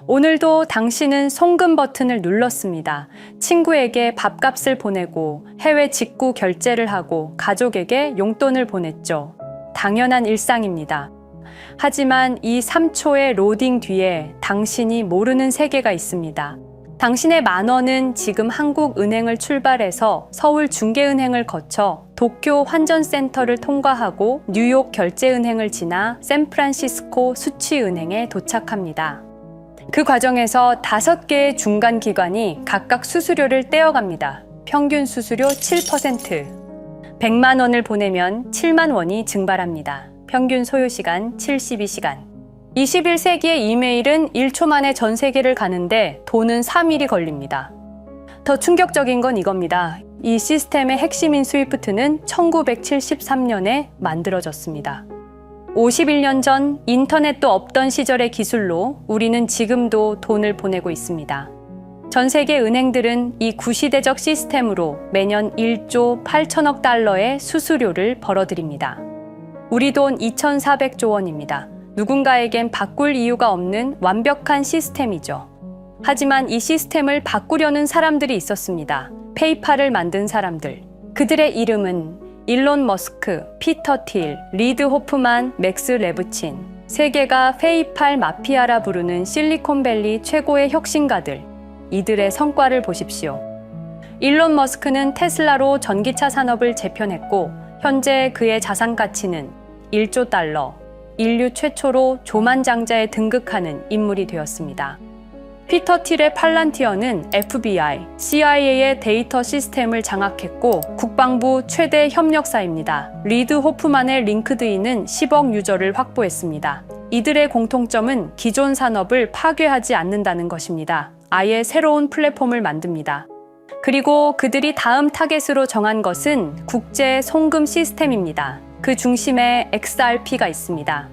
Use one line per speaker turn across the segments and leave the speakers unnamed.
오늘도 당신은 송금 버튼을 눌렀습니다. 친구에게 밥값을 보내고 해외 직구 결제를 하고 가족에게 용돈을 보냈죠. 당연한 일상입니다. 하지만 이 3초의 로딩 뒤에 당신이 모르는 세계가 있습니다. 당신의 10,000원은 지금 한국은행을 출발해서 서울중개은행을 거쳐 도쿄 환전센터를 통과하고 뉴욕 결제은행을 지나 샌프란시스코 수취은행에 도착합니다. 그 과정에서 5개의 중간 기관이 각각 수수료를 떼어갑니다. 평균 수수료 7%. 100만 원을 보내면 7만 원이 증발합니다. 평균 소요시간 72시간. 21세기의 이메일은 1초 만에 전 세계를 가는데 돈은 3일이 걸립니다. 더 충격적인 건 이겁니다. 이 시스템의 핵심인 스위프트는 1973년에 만들어졌습니다. 51년 전 인터넷도 없던 시절의 기술로 우리는 지금도 돈을 보내고 있습니다. 전 세계 은행들은 이 구시대적 시스템으로 매년 1조 8천억 달러의 수수료를 벌어들입니다. 우리 돈 2,400조 원입니다. 누군가에겐 바꿀 이유가 없는 완벽한 시스템이죠. 하지만 이 시스템을 바꾸려는 사람들이 있었습니다. 페이팔을 만든 사람들. 그들의 이름은 일론 머스크, 피터 틸, 리드 호프만, 맥스 레브친. 세계가 페이팔 마피아라 부르는 실리콘밸리 최고의 혁신가들. 이들의 성과를 보십시오. 일론 머스크는 테슬라로 전기차 산업을 재편했고 현재 그의 자산 가치는 1조 달러, 인류 최초로 조만장자에 등극하는 인물이 되었습니다. 피터 틸의 팔란티어는 FBI, CIA의 데이터 시스템을 장악했고 국방부 최대 협력사입니다. 리드 호프만의 링크드인은 10억 유저를 확보했습니다. 이들의 공통점은 기존 산업을 파괴하지 않는다는 것입니다. 아예 새로운 플랫폼을 만듭니다. 그리고 그들이 다음 타겟으로 정한 것은 국제 송금 시스템입니다. 그 중심에 XRP가 있습니다.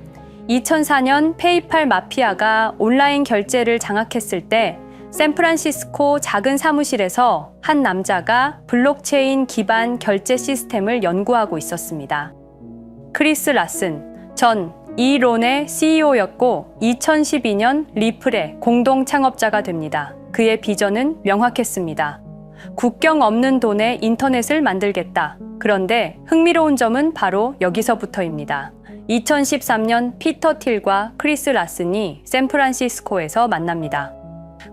2004년 페이팔 마피아가 온라인 결제를 장악했을 때 샌프란시스코 작은 사무실에서 한 남자가 블록체인 기반 결제 시스템을 연구하고 있었습니다. 크리스 라슨 전 이론의 CEO였고 2012년 리플의 공동 창업자가 됩니다. 그의 비전은 명확했습니다. 국경 없는 돈에 인터넷을 만들겠다. 그런데 흥미로운 점은 바로 여기서부터입니다. 2013년 피터 틸과 크리스 라슨이 샌프란시스코에서 만납니다.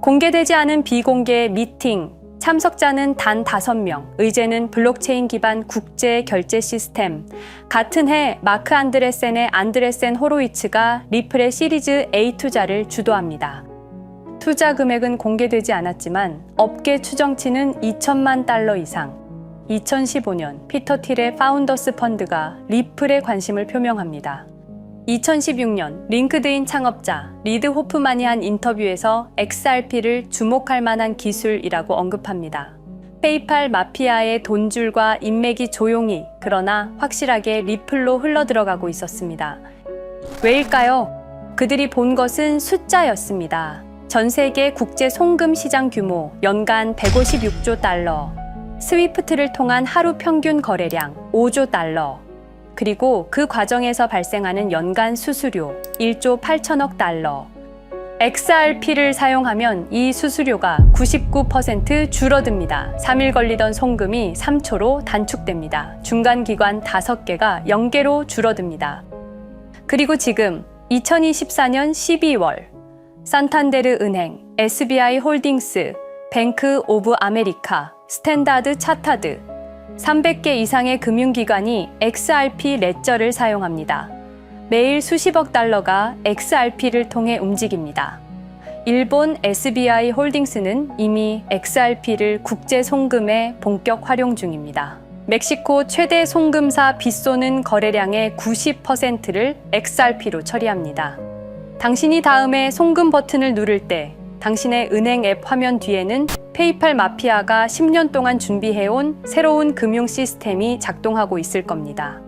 공개되지 않은 비공개 미팅, 참석자는 단 5명, 의제는 블록체인 기반 국제 결제 시스템. 같은 해 마크 안드레센의 안드레센 호로이츠가 리플의 시리즈 A 투자를 주도합니다. 투자 금액은 공개되지 않았지만 업계 추정치는 2천만 달러 이상. 2015년 피터 틸의 파운더스 펀드가 리플에 관심을 표명합니다. 2016년 링크드인 창업자 리드 호프만이 한 인터뷰에서 XRP를 주목할 만한 기술이라고 언급합니다. 페이팔 마피아의 돈줄과 인맥이 조용히 그러나 확실하게 리플로 흘러들어가고 있었습니다. 왜일까요? 그들이 본 것은 숫자였습니다. 전 세계 국제 송금 시장 규모 연간 156조 달러, 스위프트를 통한 하루 평균 거래량 5조 달러, 그리고 그 과정에서 발생하는 연간 수수료 1조 8천억 달러. XRP를 사용하면 이 수수료가 99% 줄어듭니다. 3일 걸리던 송금이 3초로 단축됩니다. 중간 기관 5개가 0개로 줄어듭니다. 그리고 지금 2024년 12월 산탄데르 은행, SBI 홀딩스, 뱅크 오브 아메리카, 스탠다드 차타드 300개 이상의 금융기관이 XRP 레저를 사용합니다. 매일 수십억 달러가 XRP를 통해 움직입니다. 일본 SBI 홀딩스는 이미 XRP를 국제 송금에 본격 활용 중입니다. 멕시코 최대 송금사 빗소는 거래량의 90%를 XRP로 처리합니다. 당신이 다음에 송금 버튼을 누를 때 당신의 은행 앱 화면 뒤에는 페이팔 마피아가 10년 동안 준비해온 새로운 금융 시스템이 작동하고 있을 겁니다.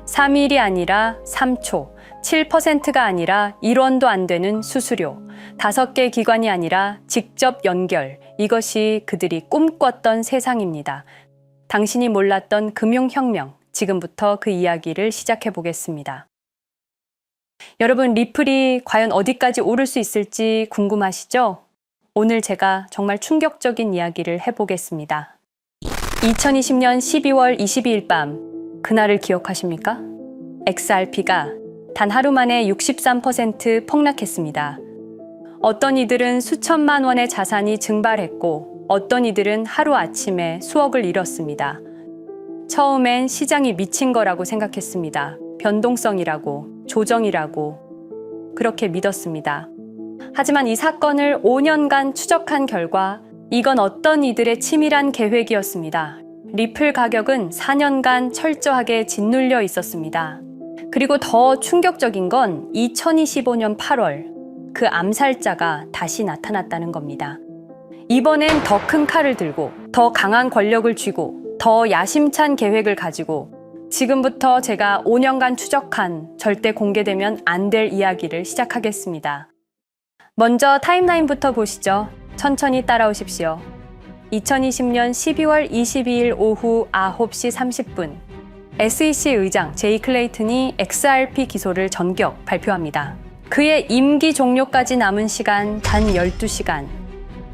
3일이 아니라 3초, 7%가 아니라 1원도 안 되는 수수료, 5개 기관이 아니라 직접 연결, 이것이 그들이 꿈꿨던 세상입니다. 당신이 몰랐던 금융혁명, 지금부터 그 이야기를 시작해 보겠습니다. 여러분, 리플이 과연 어디까지 오를 수 있을지 궁금하시죠? 오늘 제가 정말 충격적인 이야기를 해보겠습니다. 2020년 12월 22일 밤, 그날을 기억하십니까? XRP가 단 하루 만에 63% 폭락했습니다. 어떤 이들은 수천만 원의 자산이 증발했고, 어떤 이들은 하루아침에 수억을 잃었습니다. 처음엔 시장이 미친 거라고 생각했습니다. 변동성이라고, 조정이라고 그렇게 믿었습니다. 하지만 이 사건을 5년간 추적한 결과 이건 어떤 이들의 치밀한 계획이었습니다. 리플 가격은 4년간 철저하게 짓눌려 있었습니다. 그리고 더 충격적인 건 2025년 8월 그 암살자가 다시 나타났다는 겁니다. 이번엔 더 큰 칼을 들고 더 강한 권력을 쥐고 더 야심찬 계획을 가지고 지금부터 제가 5년간 추적한 절대 공개되면 안 될 이야기를 시작하겠습니다. 먼저 타임라인부터 보시죠. 천천히 따라오십시오. 2020년 12월 22일 오후 9시 30분 SEC 의장 제이 클레이튼이 XRP 기소를 전격 발표합니다. 그의 임기 종료까지 남은 시간 단 12시간.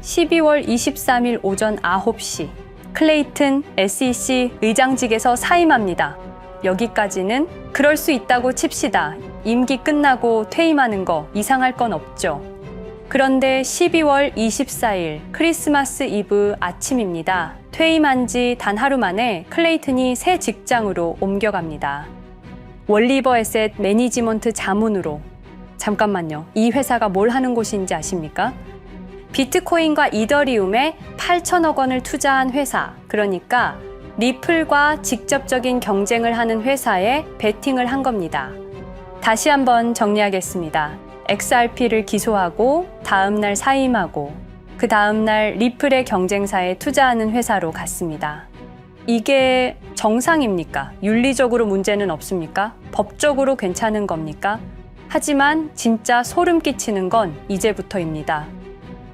12월 23일 오전 9시 클레이튼 SEC 의장직에서 사임합니다. 여기까지는 그럴 수 있다고 칩시다. 임기 끝나고 퇴임하는 거 이상할 건 없죠. 그런데 12월 24일 크리스마스 이브 아침입니다. 퇴임한 지 단 하루 만에 클레이튼이 새 직장으로 옮겨갑니다. 월리버 에셋 매니지먼트 자문으로. 잠깐만요. 이 회사가 뭘 하는 곳인지 아십니까? 비트코인과 이더리움에 8천억 원을 투자한 회사, 그러니까 리플과 직접적인 경쟁을 하는 회사에 베팅을 한 겁니다. 다시 한번 정리하겠습니다. XRP를 기소하고 다음날 사임하고 그 다음날 리플의 경쟁사에 투자하는 회사로 갔습니다. 이게 정상입니까? 윤리적으로 문제는 없습니까? 법적으로 괜찮은 겁니까? 하지만 진짜 소름 끼치는 건 이제부터입니다.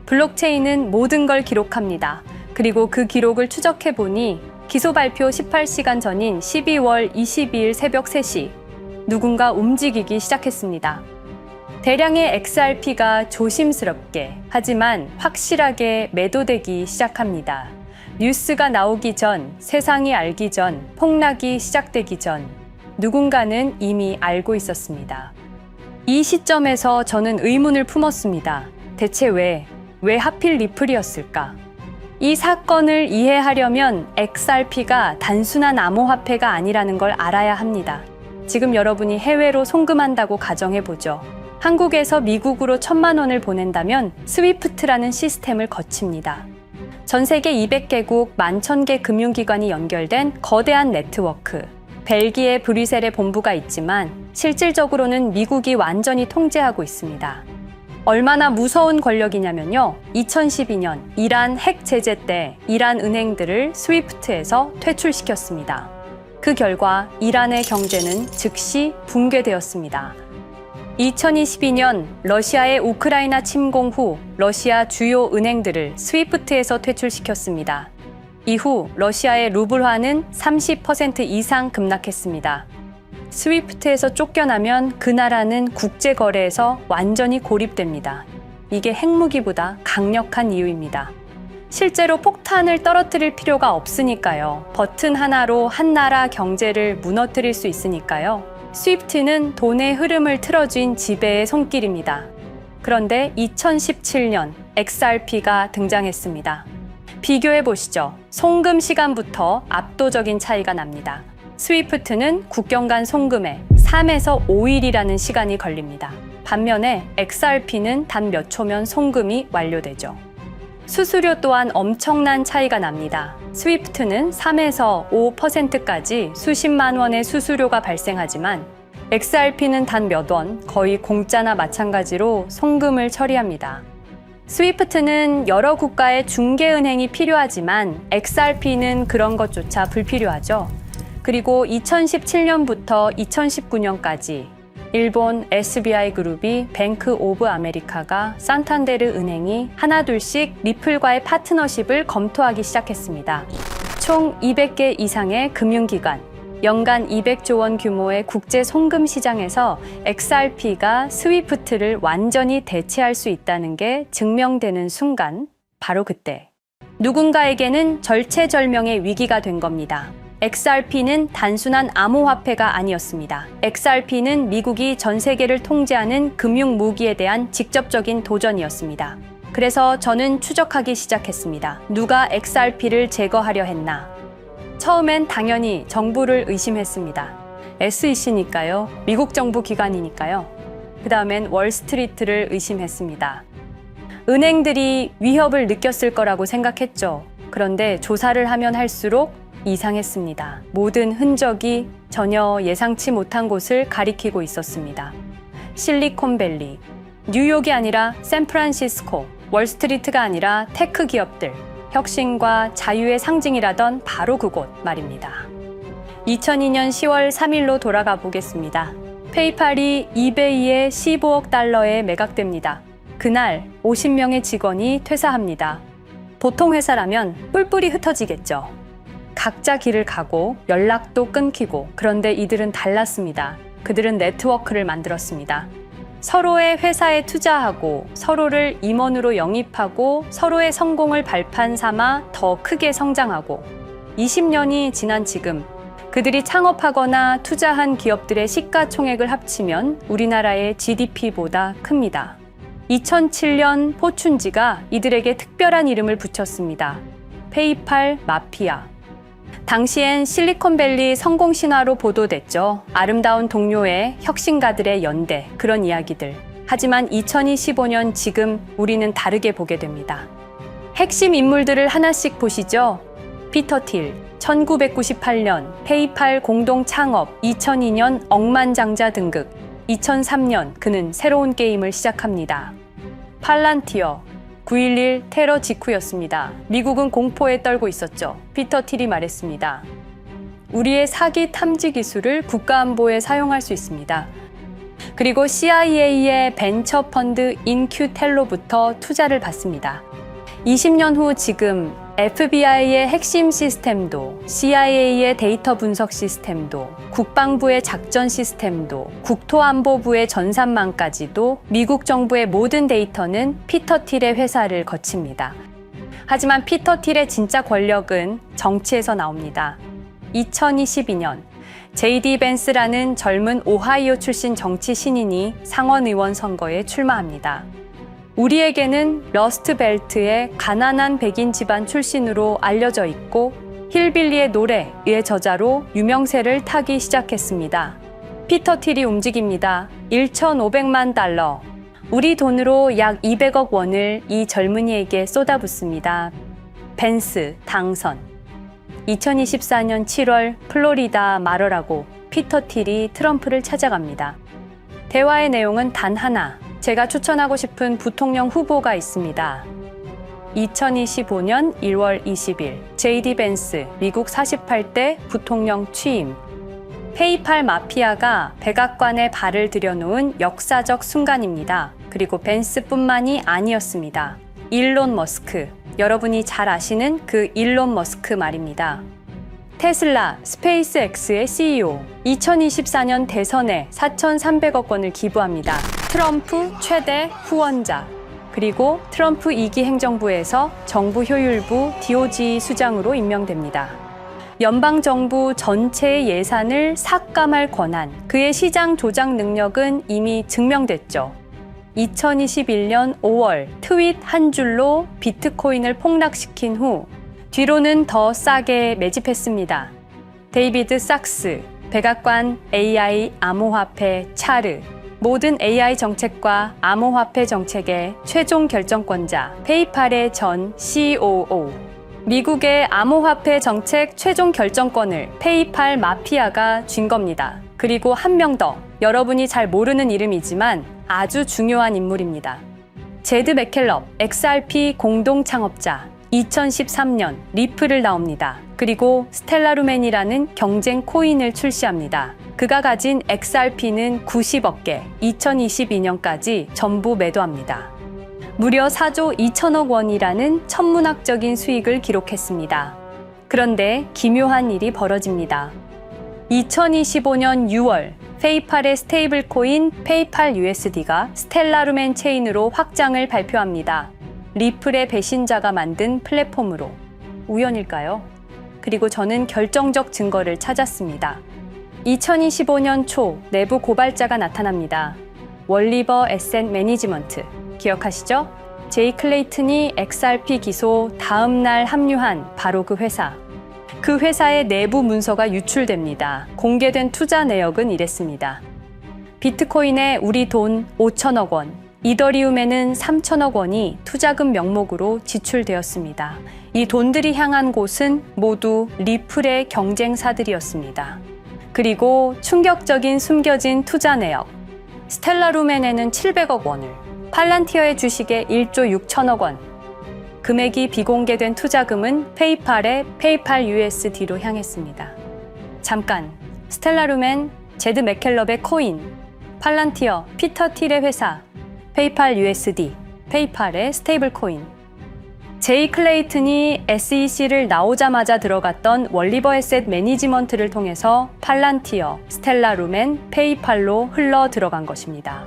블록체인은 모든 걸 기록합니다. 그리고 그 기록을 추적해보니 기소 발표 18시간 전인 12월 22일 새벽 3시 누군가 움직이기 시작했습니다. 대량의 XRP가 조심스럽게 하지만 확실하게 매도되기 시작합니다. 뉴스가 나오기 전, 세상이 알기 전, 폭락이 시작되기 전 누군가는 이미 알고 있었습니다. 이 시점에서 저는 의문을 품었습니다. 대체 왜 하필 리플이었을까? 이 사건을 이해하려면 XRP가 단순한 암호화폐가 아니라는 걸 알아야 합니다. 지금 여러분이 해외로 송금한다고 가정해보죠. 한국에서 미국으로 1,000만 원을 보낸다면 스위프트라는 시스템을 거칩니다. 전 세계 200개국 11,000개 금융기관이 연결된 거대한 네트워크. 벨기에 브뤼셀에 본부가 있지만 실질적으로는 미국이 완전히 통제하고 있습니다. 얼마나 무서운 권력이냐면요. 2012년 이란 핵 제재 때 이란 은행들을 스위프트에서 퇴출시켰습니다. 그 결과 이란의 경제는 즉시 붕괴되었습니다. 2022년 러시아의 우크라이나 침공 후 러시아 주요 은행들을 스위프트에서 퇴출시켰습니다. 이후 러시아의 루블화는 30% 이상 급락했습니다. 스위프트에서 쫓겨나면 그 나라는 국제거래에서 완전히 고립됩니다. 이게 핵무기보다 강력한 이유입니다. 실제로 폭탄을 떨어뜨릴 필요가 없으니까요. 버튼 하나로 한 나라 경제를 무너뜨릴 수 있으니까요. 스위프트는 돈의 흐름을 틀어쥔 지배의 손길입니다. 그런데 2017년 XRP가 등장했습니다. 비교해 보시죠. 송금 시간부터 압도적인 차이가 납니다. 스위프트는 국경 간 송금에 3에서 5일이라는 시간이 걸립니다. 반면에 XRP는 단 몇 초면 송금이 완료되죠. 수수료 또한 엄청난 차이가 납니다. 스위프트는 3에서 5%까지 수십만 원의 수수료가 발생하지만 XRP는 단 몇 원, 거의 공짜나 마찬가지로 송금을 처리합니다. 스위프트는 여러 국가의 중개은행이 필요하지만 XRP는 그런 것조차 불필요하죠. 그리고 2017년부터 2019년까지 일본 SBI 그룹이 뱅크 오브 아메리카가 산탄데르 은행이 하나둘씩 리플과의 파트너십을 검토하기 시작했습니다. 총 200개 이상의 금융기관, 연간 200조 원 규모의 국제 송금 시장에서 XRP가 스위프트를 완전히 대체할 수 있다는 게 증명되는 순간, 바로 그때 누군가에게는 절체절명의 위기가 된 겁니다. XRP는 단순한 암호화폐가 아니었습니다. XRP는 미국이 전 세계를 통제하는 금융 무기에 대한 직접적인 도전이었습니다. 그래서 저는 추적하기 시작했습니다. 누가 XRP를 제거하려 했나? 처음엔 당연히 정부를 의심했습니다. SEC니까요. 미국 정부 기관이니까요. 그 다음엔 월스트리트를 의심했습니다. 은행들이 위협을 느꼈을 거라고 생각했죠. 그런데 조사를 하면 할수록 이상했습니다. 모든 흔적이 전혀 예상치 못한 곳을 가리키고 있었습니다. 실리콘밸리, 뉴욕이 아니라 샌프란시스코, 월스트리트가 아니라 테크 기업들, 혁신과 자유의 상징이라던 바로 그곳 말입니다. 2002년 10월 3일로 돌아가 보겠습니다. 페이팔이 이베이에 15억 달러에 매각됩니다. 그날 50명의 직원이 퇴사합니다. 보통 회사라면 뿔뿔이 흩어지겠죠. 각자 길을 가고 연락도 끊기고, 그런데 이들은 달랐습니다. 그들은 네트워크를 만들었습니다. 서로의 회사에 투자하고 서로를 임원으로 영입하고 서로의 성공을 발판 삼아 더 크게 성장하고, 20년이 지난 지금 그들이 창업하거나 투자한 기업들의 시가총액을 합치면 우리나라의 GDP보다 큽니다. 2007년 포춘지가 이들에게 특별한 이름을 붙였습니다. 페이팔 마피아. 당시엔 실리콘밸리 성공 신화로 보도됐죠. 아름다운 동료의 혁신가들의 연대, 그런 이야기들. 하지만 2025년 지금 우리는 다르게 보게 됩니다. 핵심 인물들을 하나씩 보시죠. 피터 틸, 1998년 페이팔 공동 창업, 2002년 억만장자 등극, 2003년 그는 새로운 게임을 시작합니다. 팔란티어, 9.11 테러 직후였습니다. 미국은 공포에 떨고 있었죠. 피터 틸이 말했습니다. 우리의 사기 탐지 기술을 국가안보에 사용할 수 있습니다. 그리고 CIA의 벤처 펀드 인큐텔로부터 투자를 받습니다. 20년 후 지금 FBI의 핵심 시스템도, CIA의 데이터 분석 시스템도, 국방부의 작전 시스템도, 국토안보부의 전산망까지도 미국 정부의 모든 데이터는 피터 틸의 회사를 거칩니다. 하지만 피터 틸의 진짜 권력은 정치에서 나옵니다. 2022년 JD 벤스라는 젊은 오하이오 출신 정치 신인이 상원의원 선거에 출마합니다. 우리에게는 러스트벨트의 가난한 백인 집안 출신으로 알려져 있고 힐빌리의 노래의 저자로 유명세를 타기 시작했습니다. 피터 틸이 움직입니다. 1,500만 달러, 우리 돈으로 약 200억 원을 이 젊은이에게 쏟아붓습니다. 벤스 당선. 2024년 7월 플로리다 마러라고 피터 틸이 트럼프를 찾아갑니다. 대화의 내용은 단 하나. 제가 추천하고 싶은 부통령 후보가 있습니다. 2025년 1월 20일 JD 벤스 미국 48대 부통령 취임. 페이팔 마피아가 백악관에 발을 들여놓은 역사적 순간입니다. 그리고 벤스뿐만이 아니었습니다. 일론 머스크, 여러분이 잘 아시는 그 일론 머스크 말입니다. 테슬라, 스페이스X의 CEO, 2024년 대선에 4,300억 원을 기부합니다. 트럼프 최대 후원자, 그리고 트럼프 2기 행정부에서 정부 효율부 DOJ 수장으로 임명됩니다. 연방정부 전체의 예산을 삭감할 권한, 그의 시장 조작 능력은 이미 증명됐죠. 2021년 5월 트윗 한 줄로 비트코인을 폭락시킨 후 뒤로는 더 싸게 매집했습니다. 데이비드 sak스, 백악관 AI 암호화폐 차르, 모든 AI 정책과 암호화폐 정책의 최종 결정권자, 페이팔의 전 COO. 미국의 암호화폐 정책 최종 결정권을 페이팔 마피아가 쥔 겁니다. 그리고 한 명 더, 여러분이 잘 모르는 이름이지만 아주 중요한 인물입니다. 제드 맥켈럽, XRP 공동 창업자, 2013년 리플을 나옵니다. 그리고 스텔라루멘이라는 경쟁 코인을 출시합니다. 그가 가진 XRP는 90억 개, 2022년까지 전부 매도합니다. 무려 4조 2천억 원이라는 천문학적인 수익을 기록했습니다. 그런데 기묘한 일이 벌어집니다. 2025년 6월 페이팔의 스테이블 코인 페이팔 USD가 스텔라루멘 체인으로 확장을 발표합니다. 리플의 배신자가 만든 플랫폼으로. 우연일까요? 그리고 저는 결정적 증거를 찾았습니다. 2025년 초 내부 고발자가 나타납니다. 월리버 에셋 매니지먼트. 기억하시죠? 제이 클레이튼이 XRP 기소 다음 날 합류한 바로 그 회사. 그 회사의 내부 문서가 유출됩니다. 공개된 투자 내역은 이랬습니다. 비트코인에 우리 돈 5천억 원, 이더리움에는 3천억 원이 투자금 명목으로 지출되었습니다. 이 돈들이 향한 곳은 모두 리플의 경쟁사들이었습니다. 그리고 충격적인 숨겨진 투자 내역. 스텔라루멘에는 700억 원을, 팔란티어의 주식에 1조 6천억 원, 금액이 비공개된 투자금은 페이팔의 페이팔 USD로 향했습니다. 잠깐, 스텔라루멘, 제드 맥켈럽의 코인, 팔란티어, 피터 틸의 회사, 페이팔 USD, 페이팔의 스테이블 코인. 제이 클레이튼이 SEC를 나오자마자 들어갔던 월리버 에셋 매니지먼트를 통해서 팔란티어, 스텔라루멘, 페이팔로 흘러 들어간 것입니다.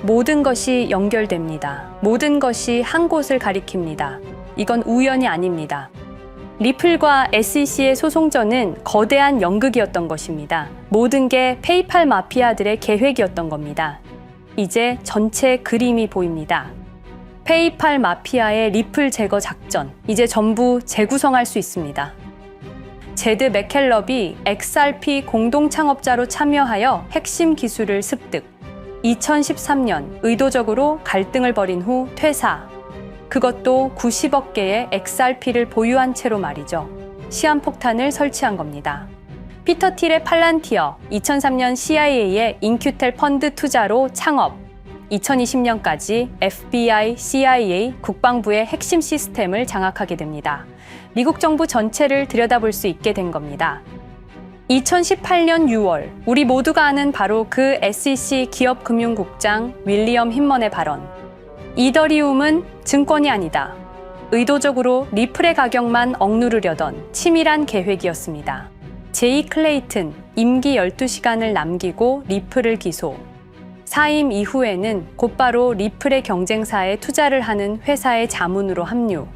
모든 것이 연결됩니다. 모든 것이 한 곳을 가리킵니다. 이건 우연이 아닙니다. 리플과 SEC의 소송전은 거대한 연극이었던 것입니다. 모든 게 페이팔 마피아들의 계획이었던 겁니다. 이제 전체 그림이 보입니다. 페이팔 마피아의 리플 제거 작전, 이제 전부 재구성할 수 있습니다. 제드 맥켈럽이 XRP 공동 창업자로 참여하여 핵심 기술을 습득. 2013년 의도적으로 갈등을 벌인 후 퇴사. 그것도 90억 개의 XRP를 보유한 채로 말이죠. 시한폭탄을 설치한 겁니다. 피터 틸의 팔란티어, 2003년 CIA의 인큐텔 펀드 투자로 창업. 2020년까지 FBI, CIA, 국방부의 핵심 시스템을 장악하게 됩니다. 미국 정부 전체를 들여다볼 수 있게 된 겁니다. 2018년 6월, 우리 모두가 아는 바로 그 SEC 기업금융국장 윌리엄 힌먼의 발언. 이더리움은 증권이 아니다. 의도적으로 리플의 가격만 억누르려던 치밀한 계획이었습니다. 제이 클레이튼, 임기 12시간을 남기고 리플을 기소. 사임 이후에는 곧바로 리플의 경쟁사에 투자를 하는 회사의 자문으로 합류.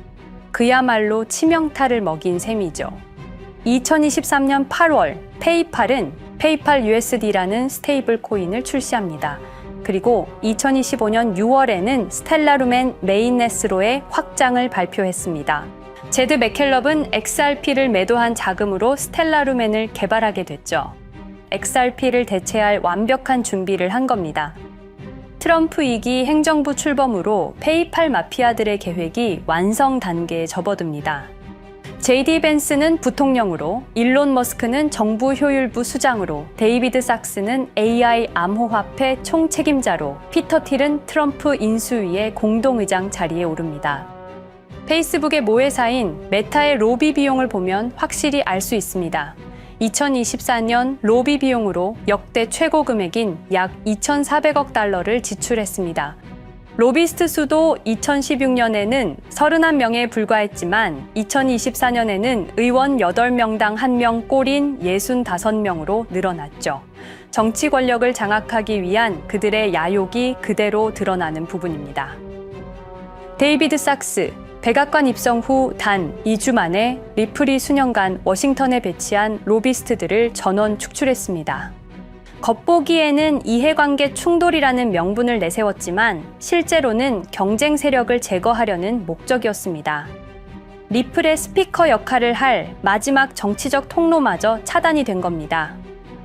그야말로 치명타를 먹인 셈이죠. 2023년 8월 페이팔은 페이팔 USD라는 스테이블 코인을 출시합니다. 그리고 2025년 6월에는 스텔라루멘 메인넷으로의 확장을 발표했습니다. 제드 맥켈럽은 XRP를 매도한 자금으로 스텔라루멘을 개발하게 됐죠. XRP를 대체할 완벽한 준비를 한 겁니다. 트럼프 2기 행정부 출범으로 페이팔 마피아들의 계획이 완성 단계에 접어듭니다. JD 벤스는 부통령으로, 일론 머스크는 정부 효율부 수장으로, 데이비드 sak스는 AI 암호화폐 총책임자로, 피터 틸은 트럼프 인수위의 공동의장 자리에 오릅니다. 페이스북의 모회사인 메타의 로비 비용을 보면 확실히 알 수 있습니다. 2024년 로비 비용으로 역대 최고 금액인 약 2,400억 달러를 지출했습니다. 로비스트 수도 2016년에는 31명에 불과했지만 2024년에는 의원 8명당 1명 꼴인 65명으로 늘어났죠. 정치 권력을 장악하기 위한 그들의 야욕이 그대로 드러나는 부분입니다. 데이비드 sak스, 백악관 입성 후 단 2주 만에 리플이 수년간 워싱턴에 배치한 로비스트들을 전원 축출했습니다. 겉보기에는 이해관계 충돌이라는 명분을 내세웠지만 실제로는 경쟁 세력을 제거하려는 목적이었습니다. 리플의 스피커 역할을 할 마지막 정치적 통로마저 차단이 된 겁니다.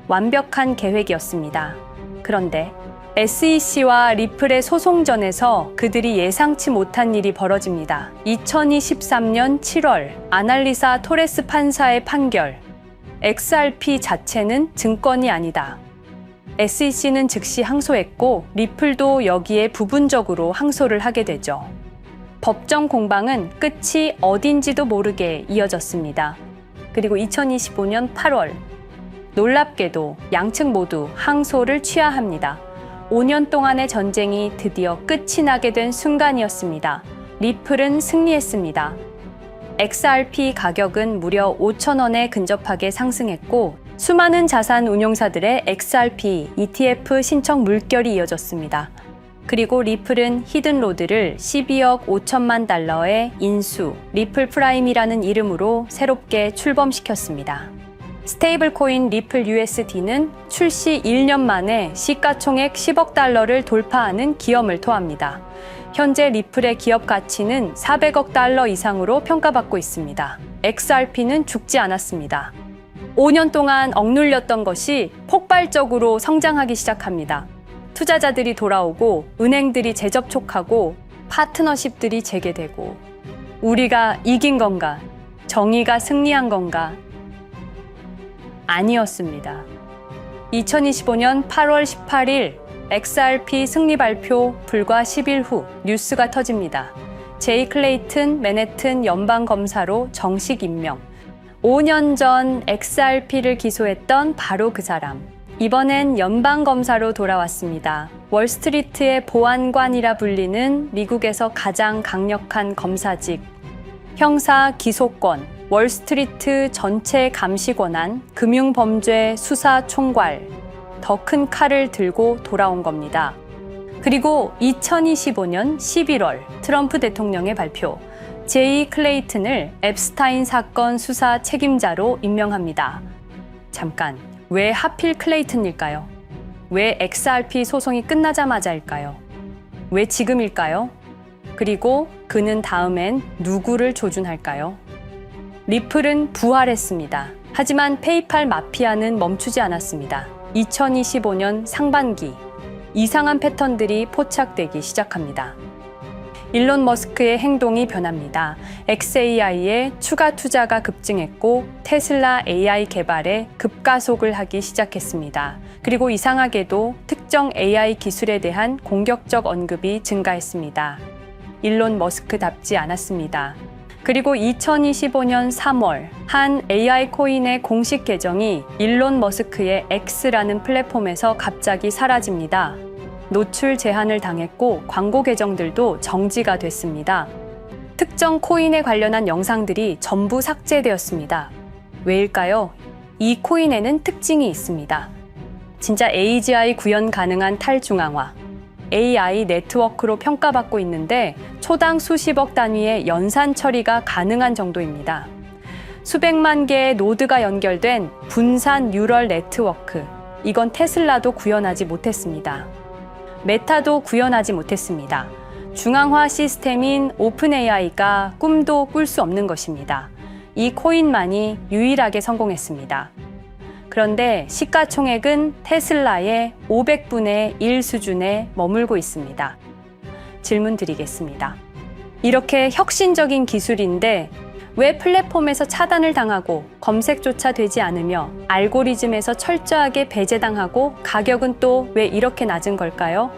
완벽한 계획이었습니다. 그런데 SEC와 리플의 소송전에서 그들이 예상치 못한 일이 벌어집니다. 2023년 7월 아날리사 토레스 판사의 판결. XRP 자체는 증권이 아니다. SEC는 즉시 항소했고 리플도 여기에 부분적으로 항소를 하게 되죠. 법정 공방은 끝이 어딘지도 모르게 이어졌습니다. 그리고 2025년 8월 놀랍게도 양측 모두 항소를 취하합니다. 5년 동안의 전쟁이 드디어 끝이 나게 된 순간이었습니다. 리플은 승리했습니다. XRP 가격은 무려 5,000원에 근접하게 상승했고 수많은 자산 운용사들의 XRP, ETF 신청 물결이 이어졌습니다. 그리고 리플은 히든로드를 12억 5천만 달러의 인수, 리플 프라임이라는 이름으로 새롭게 출범시켰습니다. 스테이블 코인 리플 USD는 출시 1년 만에 시가총액 10억 달러를 돌파하는 기염을 토합니다. 현재 리플의 기업 가치는 400억 달러 이상으로 평가받고 있습니다. XRP는 죽지 않았습니다. 5년 동안 억눌렸던 것이 폭발적으로 성장하기 시작합니다. 투자자들이 돌아오고 은행들이 재접촉하고 파트너십들이 재개되고 우리가 이긴 건가? 정의가 승리한 건가? 아니었습니다. 2025년 8월 18일 XRP 승리 발표 불과 10일 후 뉴스가 터집니다. 제이 클레이튼 맨해튼 연방검사로 정식 임명. 5년 전 XRP를 기소했던 바로 그 사람. 이번엔 연방검사로 돌아왔습니다. 월스트리트의 보안관이라 불리는 미국에서 가장 강력한 검사직. 형사 기소권, 월스트리트 전체 감시 권한, 금융범죄 수사 총괄. 더 큰 칼을 들고 돌아온 겁니다. 그리고 2025년 11월 트럼프 대통령의 발표. 제이 클레이튼을 앱스타인 사건 수사 책임자로 임명합니다. 잠깐, 왜 하필 클레이튼일까요? 왜 XRP 소송이 끝나자마자일까요? 왜 지금일까요? 그리고 그는 다음엔 누구를 조준할까요? 리플은 부활했습니다. 하지만 페이팔 마피아는 멈추지 않았습니다. 2025년 상반기, 이상한 패턴들이 포착되기 시작합니다. 일론 머스크의 행동이 변합니다. xAI에 추가 투자가 급증했고 테슬라 AI 개발에 급가속을 하기 시작했습니다. 그리고 이상하게도 특정 AI 기술에 대한 공격적 언급이 증가했습니다. 일론 머스크답지 않았습니다. 그리고 2025년 3월 한 AI 코인의 공식 계정이 일론 머스크의 X라는 플랫폼에서 갑자기 사라집니다. 노출 제한을 당했고 광고 계정들도 정지가 됐습니다. 특정 코인에 관련한 영상들이 전부 삭제되었습니다. 왜일까요? 이 코인에는 특징이 있습니다. 진짜 AGI 구현 가능한 탈중앙화, AI 네트워크로 평가받고 있는데 초당 수십억 단위의 연산 처리가 가능한 정도입니다. 수백만 개의 노드가 연결된 분산 뉴럴 네트워크, 이건 테슬라도 구현하지 못했습니다. 메타도 구현하지 못했습니다. 중앙화 시스템인 오픈AI가 꿈도 꿀 수 없는 것입니다. 이 코인만이 유일하게 성공했습니다. 그런데 시가총액은 테슬라의 500분의 1 수준에 머물고 있습니다. 질문 드리겠습니다. 이렇게 혁신적인 기술인데 왜 플랫폼에서 차단을 당하고 검색조차 되지 않으며 알고리즘에서 철저하게 배제당하고 가격은 또 왜 이렇게 낮은 걸까요?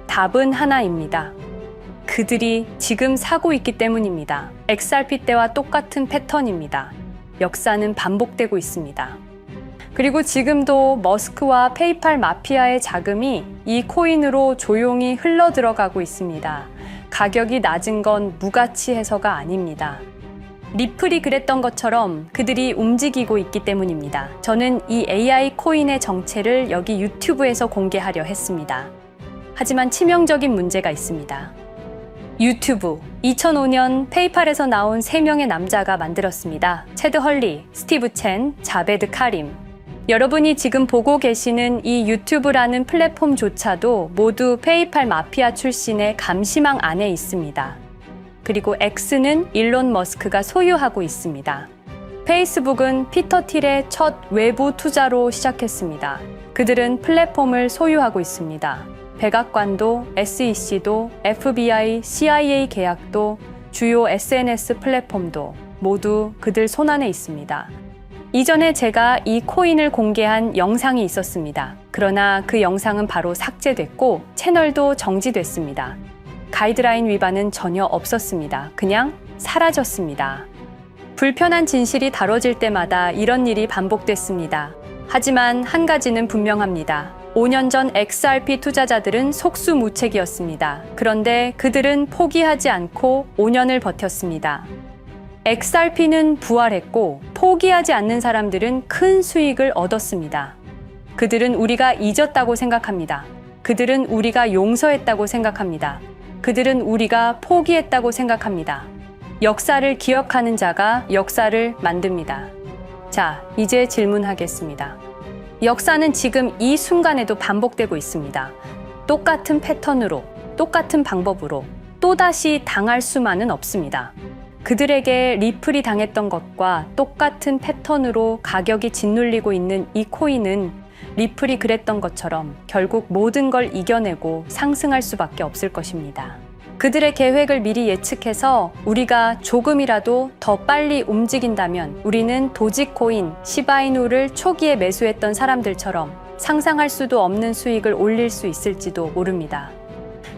답은 하나입니다. 그들이 지금 사고 있기 때문입니다. XRP 때와 똑같은 패턴입니다. 역사는 반복되고 있습니다. 그리고 지금도 머스크와 페이팔 마피아의 자금이 이 코인으로 조용히 흘러 들어가고 있습니다. 가격이 낮은 건 무가치해서가 아닙니다. 리플이 그랬던 것처럼 그들이 움직이고 있기 때문입니다. 저는 이 AI 코인의 정체를 여기 유튜브에서 공개하려 했습니다. 하지만 치명적인 문제가 있습니다. 유튜브, 2005년 페이팔에서 나온 3명의 남자가 만들었습니다. 체드 헐리, 스티브 첸, 자베드 카림. 여러분이 지금 보고 계시는 이 유튜브라는 플랫폼조차도 모두 페이팔 마피아 출신의 감시망 안에 있습니다. 그리고 X는 일론 머스크가 소유하고 있습니다. 페이스북은 피터 틸의 첫 외부 투자로 시작했습니다. 그들은 플랫폼을 소유하고 있습니다. 백악관도, SEC도, FBI, CIA 계약도, 주요 SNS 플랫폼도 모두 그들 손안에 있습니다. 이전에 제가 이 코인을 공개한 영상이 있었습니다. 그러나 그 영상은 바로 삭제됐고 채널도 정지됐습니다. 가이드라인 위반은 전혀 없었습니다. 그냥 사라졌습니다. 불편한 진실이 다뤄질 때마다 이런 일이 반복됐습니다. 하지만 한 가지는 분명합니다. 5년 전 XRP 투자자들은 속수무책이었습니다. 그런데 그들은 포기하지 않고 5년을 버텼습니다. XRP는 부활했고 포기하지 않는 사람들은 큰 수익을 얻었습니다. 그들은 우리가 잊었다고 생각합니다. 그들은 우리가 용서했다고 생각합니다. 그들은 우리가 포기했다고 생각합니다. 역사를 기억하는 자가 역사를 만듭니다. 자, 이제 질문하겠습니다. 역사는 지금 이 순간에도 반복되고 있습니다. 똑같은 패턴으로, 똑같은 방법으로 또다시 당할 수만은 없습니다. 그들에게 리플이 당했던 것과 똑같은 패턴으로 가격이 짓눌리고 있는 이 코인은 리플이 그랬던 것처럼 결국 모든 걸 이겨내고 상승할 수밖에 없을 것입니다. 그들의 계획을 미리 예측해서 우리가 조금이라도 더 빨리 움직인다면 우리는 도지코인, 시바이누를 초기에 매수했던 사람들처럼 상상할 수도 없는 수익을 올릴 수 있을지도 모릅니다.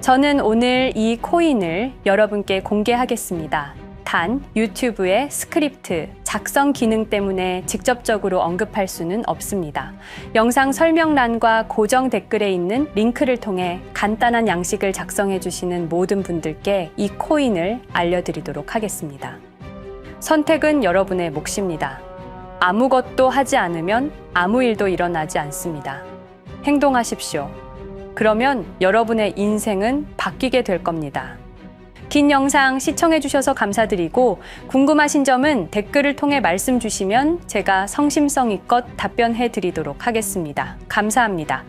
저는 오늘 이 코인을 여러분께 공개하겠습니다. 단, 유튜브의 스크립트, 작성 기능 때문에 직접적으로 언급할 수는 없습니다. 영상 설명란과 고정 댓글에 있는 링크를 통해 간단한 양식을 작성해 주시는 모든 분들께 이 코인을 알려드리도록 하겠습니다. 선택은 여러분의 몫입니다. 아무것도 하지 않으면 아무 일도 일어나지 않습니다. 행동하십시오. 그러면 여러분의 인생은 바뀌게 될 겁니다. 긴 영상 시청해주셔서 감사드리고 궁금하신 점은 댓글을 통해 말씀 주시면 제가 성심성의껏 답변해 드리도록 하겠습니다. 감사합니다.